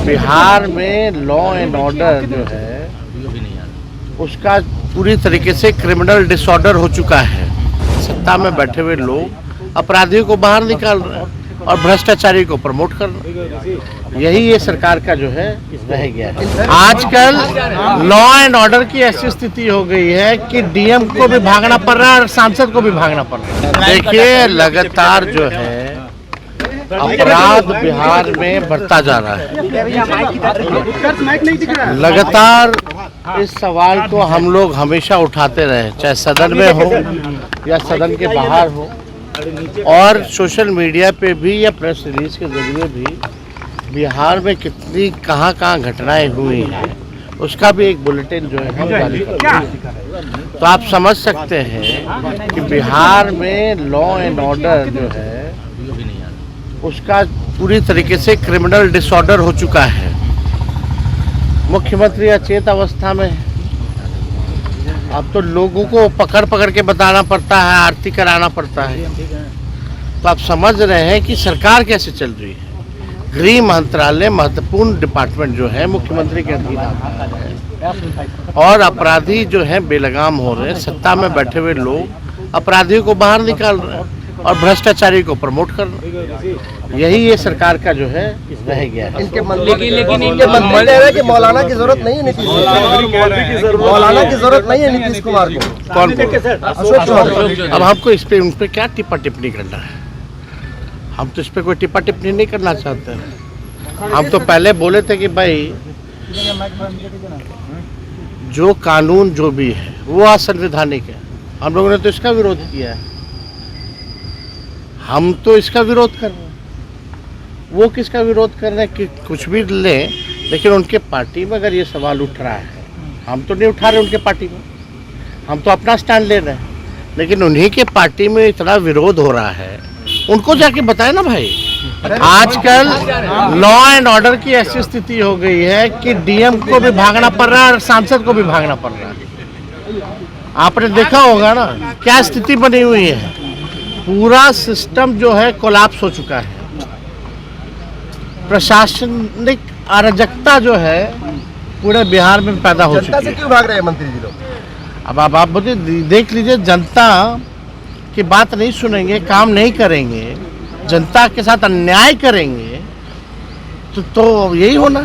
बिहार में law and order जो है उसका पूरी तरीके से क्रिमिनल डिसऑर्डर हो चुका है। सत्ता में बैठे हुए लोग अपराधियों को बाहर निकाल रहे हैं और भ्रष्टाचारी को प्रमोट कर रहे हैं। यही ये सरकार का जो है रह गया है। आजकल लॉ एंड ऑर्डर की ऐसी स्थिति हो गई है कि डीएम को भी भागना पड़ रहा है और सांसद को भी भागना पड़ रहा है। देखिए लगातार जो है अपराध बिहार में बढ़ता जा रहा है। लगातार इस सवाल को हम लोग हमेशा उठाते रहे, चाहे सदन में हो या सदन के बाहर हो, और सोशल मीडिया पे भी या प्रेस रिलीज के जरिए भी बिहार में कितनी कहाँ घटनाएं हुई हैं उसका भी एक बुलेटिन जो है हम जारी करते हैं। तो आप समझ सकते हैं कि बिहार में लॉ एंड ऑर्डर जो है उसका पूरी तरीके से क्रिमिनल डिसऑर्डर हो चुका है। मुख्यमंत्री अचेत अवस्था में है। अब तो लोगों को पकड़ के बताना पड़ता है, आरती कराना पड़ता है। तो आप समझ रहे हैं कि सरकार कैसे चल रही है। गृह मंत्रालय महत्वपूर्ण डिपार्टमेंट जो है मुख्यमंत्री के अधीन आता है और अपराधी जो है बेलगाम हो रहे हैं। सत्ता में बैठे हुए लोग अपराधियों को बाहर निकाल रहे हैं और भ्रष्टाचारी को प्रमोट कर रहे हैं। यही ये सरकार का जो है रह गया है। लेकिन इनके मंत्री कह रहे हैं कि मौलाना की जरूरत नहीं है नीतीश कुमार, मौलाना की जरूरत नहीं है नीतीश कुमार को। कौन अब हमको इस पे उन पे क्या टिप्पणी करना है। हम तो इस पे कोई टिप्पणी नहीं करना चाहते हैं। हम तो पहले बोले थे कि भाई जो कानून जो भी है वो असंवैधानिक है। हम लोगों ने तो इसका विरोध किया है। हम तो इसका विरोध कर रहे हैं। वो किसका विरोध कर रहे हैं कि कुछ भी लें, लेकिन उनके पार्टी में अगर ये सवाल उठ रहा है, हम तो नहीं उठा रहे उनके पार्टी में, हम तो अपना स्टैंड ले रहे हैं। लेकिन उन्हीं के पार्टी में इतना विरोध हो रहा है, उनको जाके बताए ना भाई। आजकल लॉ एंड ऑर्डर की ऐसी स्थिति हो गई है कि डीएम को भी भागना पड़ रहा है और सांसद को भी भागना पड़ रहा है। आपने देखा होगा ना क्या स्थिति बनी हुई है। पूरा सिस्टम जो है कोलैप्स हो चुका है। प्रशासनिक अराजकता जो है पूरे बिहार में पैदा हो चुकी है। जनता से क्यों भाग रहे हैं मंत्री जी लोग? अब आप मुझे देख लीजिए, जनता की बात नहीं सुनेंगे, काम नहीं करेंगे, जनता के साथ अन्याय करेंगे तो यही होना।